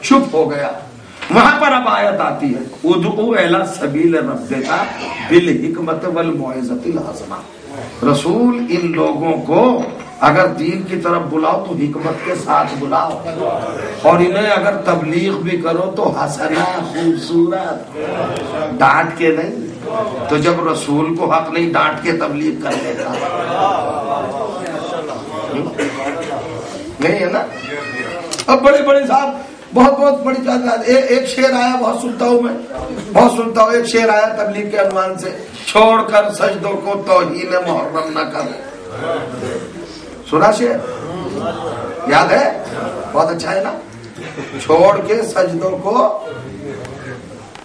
چپ ہو گیا، وہاں پر اب آیت آتی ہے ادعو الی سبیل ربک بالحکمت والموعظۃ الحسنہ، رسول ان لوگوں کو اگر دین کی طرف بلاؤ تو حکمت کے ساتھ بلاؤ، اور انہیں اگر تبلیغ بھی کرو تو حسنہ، خوبصورت، ڈانٹ کے نہیں۔ تو جب رسول کو حق نہیں ڈانٹ کے تبلیغ کر دیتا نہیں ہے نا۔ اب بڑے بڑے صاحب بہت بہت بڑی تعداد، ایک شعر آیا بہت سنتا ہوں میں، بہت سنتا ہوں، ایک شعر آیا تبلیغ کے عنوان سے، چھوڑ کر سجدوں کو توہین محرم نہ کر، سنا شعر؟ یاد ہے؟ بہت اچھا ہے نا۔ چھوڑ کے سجدوں کو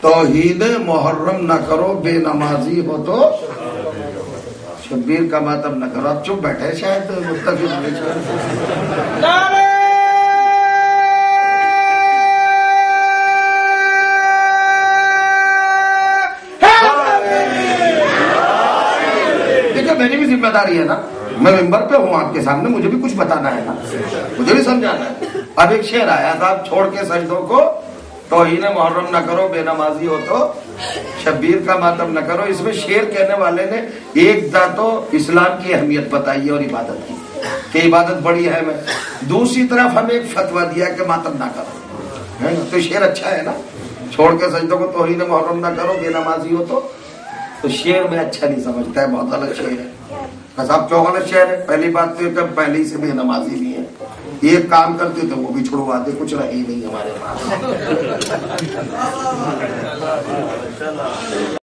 توہین محرم نہ کرو، بے نمازی ہو تو شبیر کا ماتم نہ کرو. اب چپ بیٹھے شاید متفق دیکھیں میری بھی ذمہ داری ہے نا، میں ممبر پہ ہوں آپ کے سامنے، مجھے بھی کچھ بتانا ہے نا، مجھے بھی سمجھانا ہے. اب ایک شعر آیا تھا، چھوڑ کے سجدوں کو توہین محرم نہ کرو، بے نمازی ہو تو شبیر کا ماتم نہ کرو. اس میں شعر کہنے والے نے ایک دا تو اسلام کی اہمیت بتائی ہے اور عبادت کی کہ عبادت بڑی اہم ہے، دوسری طرف ہمیں ایک فتویٰ دیا کہ ماتم نہ کرو، ہے نا. تو شعر اچھا ہے نا، چھوڑ کے سجدوں کو توہین محرم نہ کرو، بے نمازی ہو تو شعر میں اچھا نہیں سمجھتا ہے، بہت غلط شعر ہے. صاحب کیوں غلط شعر ہے؟ پہلی بات تو کہ پہلے ہی سے بے نمازی بھی ہے، ایک کام کرتے تو وہ بھی چھڑوا دے، کچھ رہی نہیں ہمارے پاس.